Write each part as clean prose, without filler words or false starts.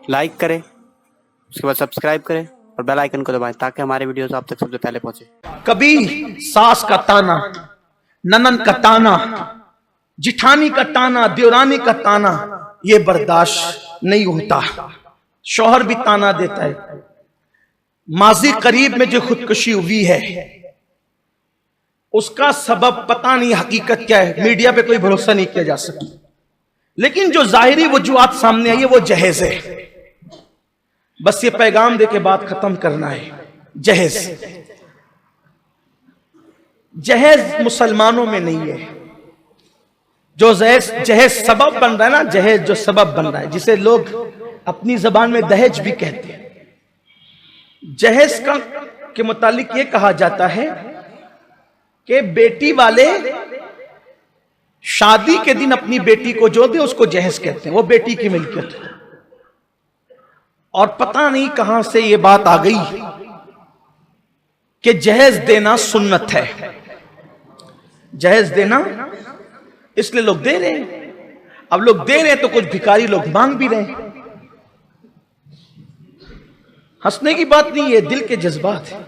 Like करें, उसके बाद सब्सक्राइब करें और बेल आइकन को दबाएं ताकि हमारे वीडियोस आप तक सबसे पहले पहुंचे। कभी सास का ताना, ननन का ताना, जिठानी का ताना, देवरानी का ताना ये बर्दाश्त नहीं होता। शौहर भी ताना देता है। माजी करीब में जो खुदकुशी हुई है उसका सबब पता नहीं, हकीकत क्या है, मीडिया पे कोई भरोसा नहीं किया जा सकता। लेकिन जो जाहिरी वजूहात सामने आई है वो जहेज है। बस ये पैगाम दे के बात खत्म करना है। जहेज जहेज मुसलमानों में नहीं है। जो जहेज सबब बन रहा है ना, जहेज जो सबब बन रहा है, जिसे लोग अपनी जबान में दहेज भी कहते हैं। जहेज का के मुतालिक ये कहा जाता है कि बेटी वाले शादी के दिन अपनी बेटी को जो दे उसको जहेज कहते हैं, वो बेटी की मिल्कियत है। और पता नहीं कहां से ये बात आ गई कि जहेज देना सुन्नत है। जहेज देना इसलिए लोग दे रहे हैं। अब लोग दे रहे हैं तो कुछ भिखारी लोग मांग भी रहे हैं। हंसने की बात नहीं है, दिल के जज्बात है।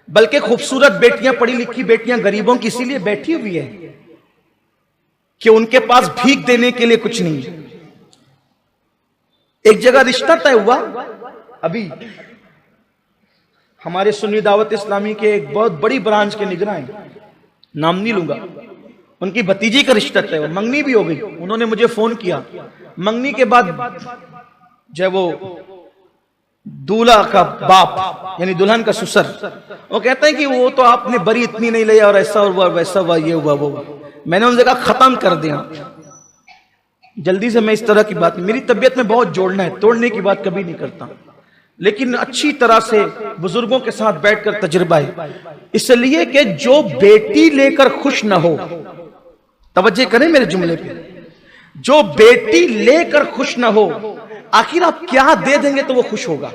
बल्कि खूबसूरत बेटियां, पढ़ी लिखी बेटियां गरीबों की इसीलिए बैठी हुई है कि उनके पास भीख देने के लिए कुछ नहीं है। एक जगह रिश्ता तय हुआ, अभी हमारे सुन्नी दावत इस्लामी के एक बहुत बड़ी ब्रांच के निगरान, नाम नहीं लूंगा, उनकी भतीजी का रिश्ता तय हुआ। मंगनी भी हो गई। उन्होंने मुझे फोन किया। मंगनी के बाद जब वो दूल्हा का बाप यानी दुल्हन का ससुर, वो कहते हैं कि वो तो आपने बरी इतनी नहीं लिया और ऐसा हुआ वैसा हुआ, ये हुआ वो हुआ। मैंने उनसे कहा खत्म कर दिया जल्दी से। मैं इस तरह की बात, मेरी तबीयत में बहुत जोड़ना है, तोड़ने की बात कभी नहीं करता। लेकिन अच्छी तरह से बुजुर्गों के साथ बैठकर तजुर्बा है। इसलिए कि जो बेटी लेकर खुश ना हो, तवज्जो करें मेरे जुमले पे, जो बेटी लेकर खुश ना हो, आखिर आप क्या दे देंगे तो वो खुश होगा?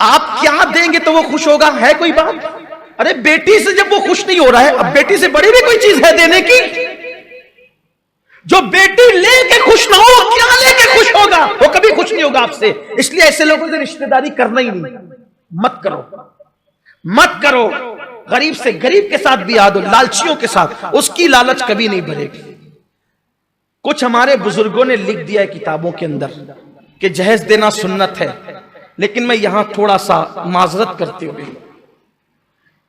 आप क्या देंगे तो वो खुश होगा? है कोई बात? अरे बेटी से जब वो खुश नहीं हो रहा है, अब बेटी से बड़ी भी कोई चीज है देने की? जो बेटी लेके खुश ना हो, क्या लेके खुश होगा? वो कभी खुश नहीं होगा आपसे। इसलिए ऐसे लोगों से रिश्तेदारी करना ही नहीं, मत करो, मत करो। गरीब से गरीब के साथ भी याद हो, लालचियों के साथ, उसकी लालच कभी नहीं भरेगी। कुछ हमारे बुजुर्गों ने लिख दिया है किताबों के अंदर कि जहेज देना सुन्नत है। लेकिन मैं यहां थोड़ा सा माजरत करते हुए,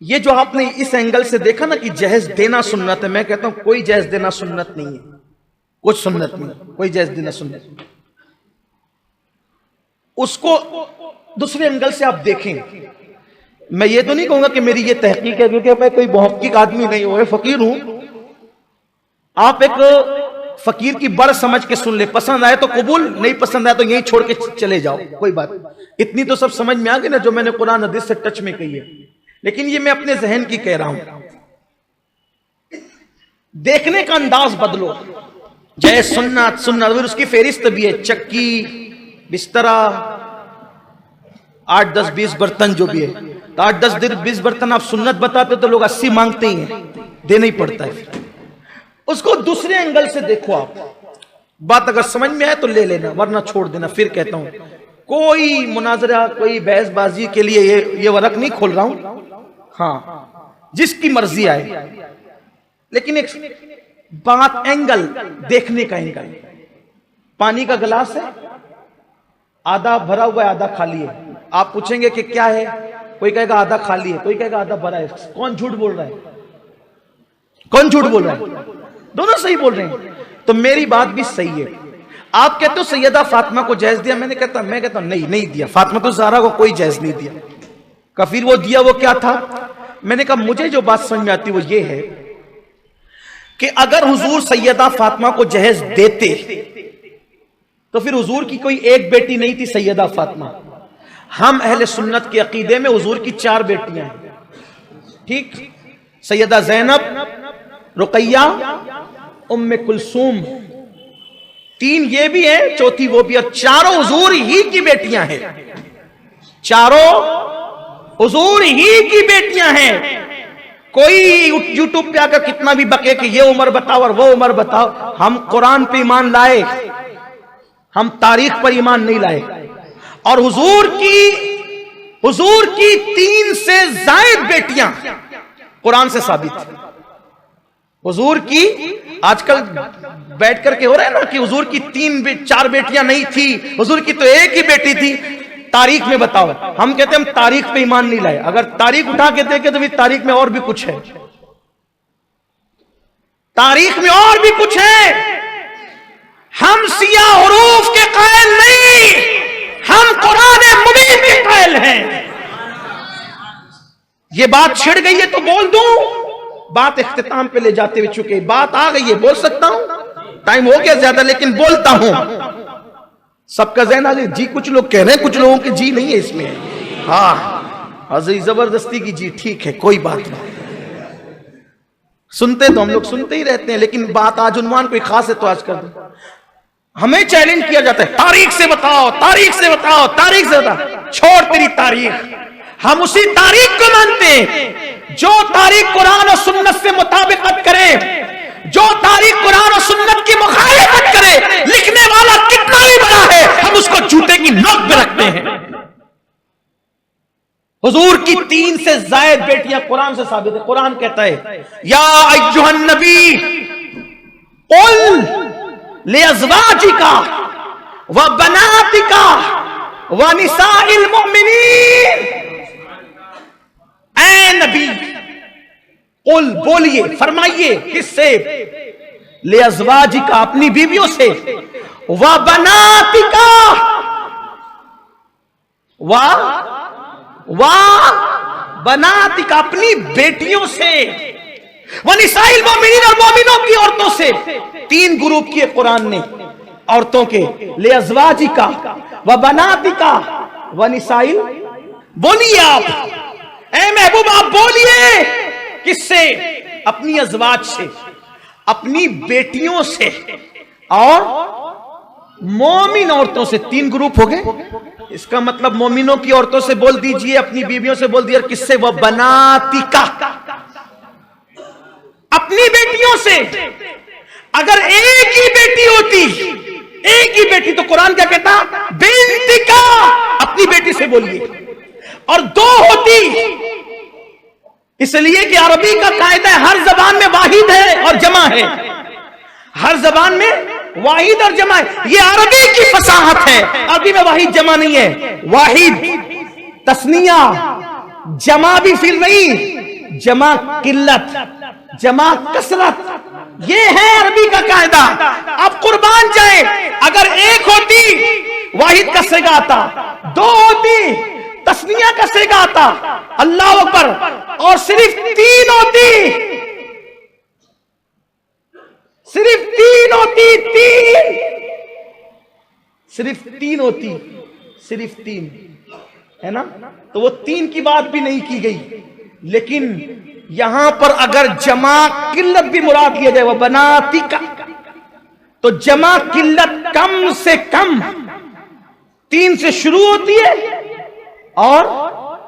ये जो आपने इस एंगल से देखा ना कि जहेज देना सुन्नत है, मैं कहता हूं कोई जहेज देना सुन्नत नहीं है, कुछ सुन्नत नहीं, कोई जहेज देना सुन्नत नहीं। उसको दूसरे एंगल से आप देखें। मैं ये तो नहीं कहूंगा कि मेरी ये तहकीक है, क्योंकि मैं कोई मुहक्किक आदमी नहीं हूं, फकीर हूं। आप एक फकीर की बड़ समझ के सुन ले, पसंद आए तो कबूल, नहीं पसंद आए तो यहीं छोड़ के चले जाओ, कोई बात। इतनी तो सब समझ में आ गई ना जो मैंने कुरान हदीस से टच में कही है। लेकिन ये मैं अपने जहन की कह रहा हूं। देखने का अंदाज बदलो। जय सुन्नत सुन्नत, फिर उसकी फेरिस्त भी है, चक्की, बिस्तरा, 8 10 20 बर्तन जो भी है। तो 8 10 20 बर्तन आप सुन्नत बताते तो लोग 80 मांगते ही हैं, देना ही पड़ता है। उसको दूसरे एंगल से देखो आप। बात अगर समझ में आए तो ले लेना, वरना छोड़ देना। फिर कहता हूं कोई मुनाजरा, कोई बहसबाजी के लिए ये वर्क नहीं खोल रहा हूं। हाँ, जिसकी मर्जी आए। लेकिन एक बात, एंगल, देखने का एंगल। पानी का गिलास है, आधा भरा हुआ है, आधा खाली है। आप पूछेंगे कि क्या है, कोई कहेगा आधा खाली है, कोई कहेगा आधा भरा है। कौन झूठ बोल रहा है? कौन झूठ बोल रहा है? दोनों सही बोल रहे हैं। तो मेरी बात भी सही है। आप कहते हो सैयदा फातिमा को जहेज दिया, मैं कहता हूं नहीं दिया। फातिमा तो ज़हरा को कोई जहेज नहीं दिया। कफिर वो दिया, वो क्या था? मैंने कहा मुझे जो बात समझ में आती वो ये है कि अगर हुजूर सैयदा फातिमा को जहेज देते तो फिर हुजूर की कोई एक बेटी नहीं थी सैयदा फातिमा। हम अहले सुन्नत के अकीदे में हुजूर की 4 बेटियां हैं। ठीक, सैयदा ज़ैनब, रुकैया, उम्मे कुलसूम, 3 ये भी है, चौथी वो भी, और चारों हुजूर ही की बेटियां हैं। चारों हुजूर ही की बेटियां हैं। कोई यूट्यूब पे आकर कितना भी बके कि ये उम्र बताओ और वो उम्र बताओ, हम कुरान पे ईमान लाए, हम तारीख पर ईमान नहीं लाए। और हुजूर की 3 से जायद बेटियां कुरान से साबित है। हुजूर की आजकल बैठ करके हो रहा है ना कि हुजूर की 3-4 बेटियां नहीं थी, हुजूर की तो एक ही बेटी थी। तारीख में बताओ। हम कहते हैं हम तारीख पे ईमान नहीं लाए। अगर तारीख उठा के देखे तो भी तारीख में और भी कुछ है, तारीख में और भी कुछ है। हम सिया हुरूफ के कायल नहीं, हम कुरान मुबीन के कायल हैं। ये बात छिड़ गई है तो बोल दूं, बात इख्तिताम पे ले जाते हुए चुके, बात आ गई है, बोल सकता हूं, टाइम हो गया ज्यादा लेकिन बोलता हूं। सबका ज़हन आ जी, कुछ लोग कह रहे हैं, कुछ लोगों के जी नहीं है इसमें। हाँ अजीज जबरदस्ती की जी, ठीक है कोई बात नहीं, सुनते तो हम लोग सुनते ही रहते हैं, लेकिन बात आज उन्वान कोई खास है तो आज कर दो। हमें चैलेंज किया जाता है, तारीख से बताओ, तारीख से बताओ, तारीख से बताओ। छोड़ तेरी तारीख, हम उसी तारीख को मानते हैं जो तारीख कुरान और सुन्नत से मुताबिकत करे, जो तारीख कुरान और सुन्नत की मुखालिफत करे। लिखने वाला कितना भी बड़ा है, हम उसको जूते की नोक पे रखते हैं। हुजूर की 3 से जायद बेटियां कुरान से साबित है। कुरान कहता है या अय्युहन नबी कुल लिअज़वाजिका व बनातिका व निसाइल मुमिनीन। ऐ नबी, कुल बोलिए, फरमाइए, किससे? लिअज़वाजिका, अपनी बीवियों से, व बनातिका, बनातिका, अपनी बेटियों से, व निसाइल मोमिनीन, और मोमिनों की औरतों से। 3 ग्रुप किए कुरान ने औरतों के, लिअज़वाजिका व बनातिका व निसाइल। बोलिए आप, ऐ महबूब आप बोलिए, किससे? अपनी अज़वाज से, अपनी बेटियों से और मोमिन औरतों से। 3 ग्रुप हो गए। इसका मतलब मोमिनों की औरतों से बोल दीजिए, अपनी बीवियों से बोल दिया, किससे? वह बनातिका, अपनी बेटियों से। अगर एक ही बेटी होती, एक ही बेटी, तो कुरान क्या कहता? बिन्तिका, अपनी बेटी से बोलिए। और 2 होती, इसलिए कि अरबी का कायदा है, हर जबान में वाहिद है और जमा है, हर जबान में वाहिद और जमा है। ये अरबी की फसाहत है, अरबी में वाहिद जमा नहीं है। वाहिद तस्निया, जमा भी फिर नहीं, जमा किल्लत, जमा कसरत, ये है अरबी का कायदा। अब कुर्बान जाए, अगर एक होती वाहिद का सेगा आता, 2 होती तस्निया का सेगा आता, अल्लाह अकबर, और सिर्फ 3 होती, सिर्फ 3 होती, 3, सिर्फ 3 होती, सिर्फ 3, है ना? तो वो 3 की बात भी नहीं की गई। लेकिन यहां पर अगर जमा किल्लत भी मुराद लिया जाए, वह बनातिका, तो जमा किल्लत कम से कम 3 से शुरू होती है और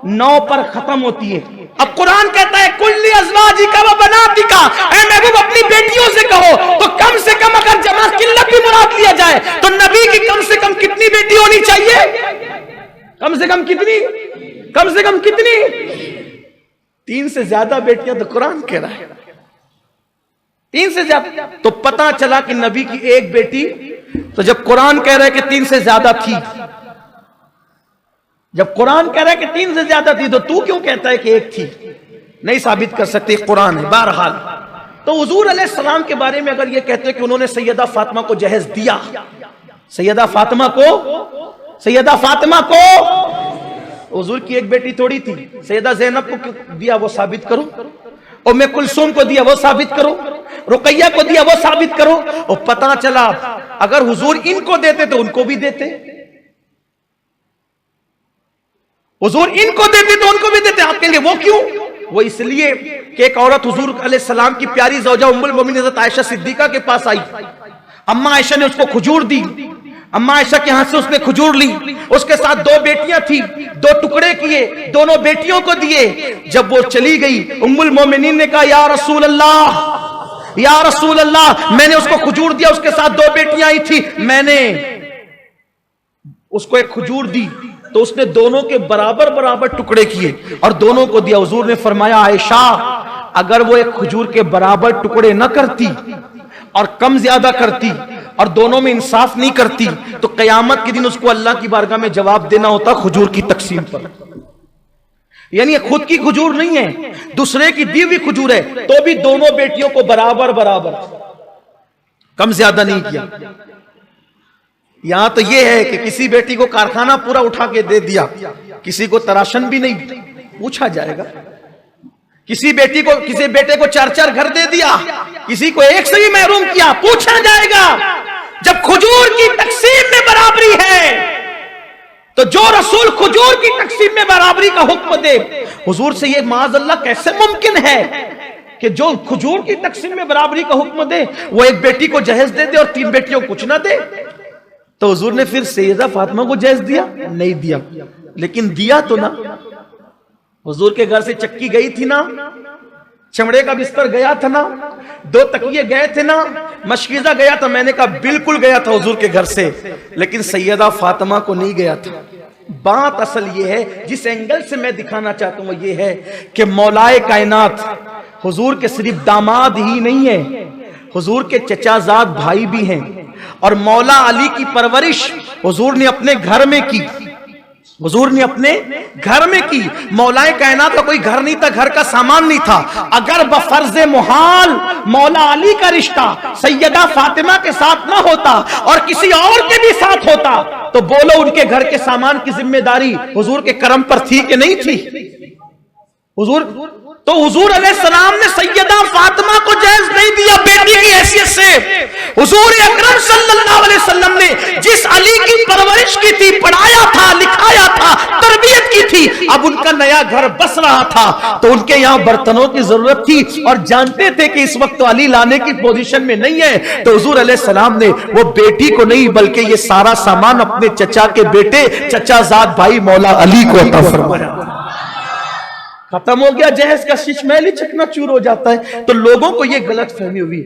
9 पर खत्म होती है। अब कुरान कहता है कुल्ली अज़वाजिका व बनातिका, ऐ महबूब अपनी बेटियों से कहो। तो कम से कम अगर जमा किल्लत भी मुराद लिया जाए तो नबी की कम से कम कितनी बेटी होनी चाहिए? कम से कम कितनी? कम से कम कितनी? 3 से ज्यादा बेटियां तो कुरान कह रहा है, 3 से ज्यादा। तो पता चला कि नबी की एक बेटी, तो जब कुरान कह रहा है कि 3 से ज्यादा थी, जब कुरान कह रहा है कि 3 से ज्यादा थी, तो तू क्यों कहता है कि एक थी? नहीं साबित कर सकते, कुरान है। बहरहाल, तो हुजूर अलैहिस्सलाम के बारे में अगर ये कहते हैं कि उन्होंने सैयदा फातिमा को जहेज दिया, सैयदा फातिमा को हुजूर की एक बेटी थोड़ी थी, सैयदा ज़ैनब को दिया, वो साबित करो। उम्मे कुलसूम को दिया, वो साबित करो। रुकैया को दिया, वो साबित करो। और पता चला अगर हुजूर इनको देते तो उनको भी देते, हुजूर इनको देते तो उनको भी देते। आप कहेंगे वो क्यों? वो इसलिए कि एक औरत हुजूर अलैहिस्सलाम की प्यारी ज़ौजा उम्मुल मोमिनीन हज़रत आयशा सिद्दीका के पास आई। अम्मा आयशा ने उसको खजूर दी, अम्मा आयशा के हाथ से उसने खजूर ली। उसके साथ 2 बेटियां थी, 2 टुकड़े किए, दोनों बेटियों को दिए। जब वो चली गई, उम्मुल मोमिनीन ने कहा या रसूल अल्लाह, या रसूल अल्लाह, मैंने उसको खजूर दिया, उसके साथ 2 बेटियां आई थी, मैंने उसको एक खजूर दी तो उसने दोनों के बराबर बराबर टुकड़े किए और दोनों को दिया। हुजूर ने फरमाया, आयशा, अगर वो एक खजूर के बराबर टुकड़े न करती और कम ज्यादा करती और दोनों में इंसाफ नहीं करती तो कयामत के दिन उसको अल्लाह की बारगाह में जवाब देना होता खजूर की तकसीम पर। यानी खुद की खजूर नहीं है, दूसरे की दी हुई खजूर है, तो भी दोनों बेटियों को बराबर बराबर, कम ज्यादा नहीं किया। यहां तो यह है कि किसी बेटी को कारखाना पूरा उठा के दे दिया, किसी को तराशन भी नहीं पूछा जाएगा। किसी बेटी को, किसी बेटे को 4-4 घर दे दिया, किसी को एक से भी महरूम किया, पूछा जाएगा। जब खजूर की तकसीम में बराबरी है तो जो रसूल खजूर की तकसीम में बराबरी का हुक्म दे, हुजूर से ये माज़अल्लाह कैसे मुमकिन है कि जो खजूर की तकसीम में बराबरी का हुक्म दे वो एक बेटी को जहेज दे दे और 3 बेटियों को कुछ ना दे। तो हुजूर ने फिर सैयदा फातिमा को जहेज दिया? नहीं दिया, लेकिन दिया तो ना। हुजूर के घर से चक्की गई थी ना, चमड़े का बिस्तर गया था ना, 2 तकिए गए थे ना, मशकीजा गया था। मैंने कहा बिल्कुल गया था हुजूर के घर से, लेकिन सैयदा फातिमा को नहीं गया था। बात असल ये है, जिस एंगल से मैं दिखाना चाहता हूं वो ये है कि मौलाए कायनात हुजूर के सिर्फ दामाद ही नहीं है, हुजूर के चचाजाद भाई भी हैं। और मौला अली की परवरिश हुजूर ने अपने घर में की, हुजूर ने अपने घर में की। मौलाए कायनात का कोई घर नहीं था, घर का सामान नहीं था। अगर बफर्ज़े मुहाल मौला अली का रिश्ता सैयदा फातिमा के साथ ना होता और किसी और के भी साथ होता तो बोलो उनके घर के सामान की जिम्मेदारी हुजूर के करम पर थी कि नहीं थी? हुजूर अलैहिस्सलाम ने सैयदा फातिमा को जहेज नहीं दिया बेटी की हैसियत से। हुजूर अकरम सल्लल्लाहु अलैहि वसल्लम ने जिस अली की परवरिश की थी, पढ़ाया था, लिखाया था, तरबियत की थी, अब उनका नया घर बस रहा था तो उनके यहाँ बर्तनों की जरूरत थी और जानते थे कि इस वक्त तो अली लाने की पोजीशन में नहीं है। तो हुजूर अलैहिस्सलाम ने वो बेटी को नहीं बल्कि ये सारा सामान अपने चचा के बेटे, चचाजाद भाई मौला अली को अता फरमाया। खत्म हो गया जहेज का शीश, मैल ही चकनाचूर हो जाता है। तो लोगों को यह गलत फहमी हुई।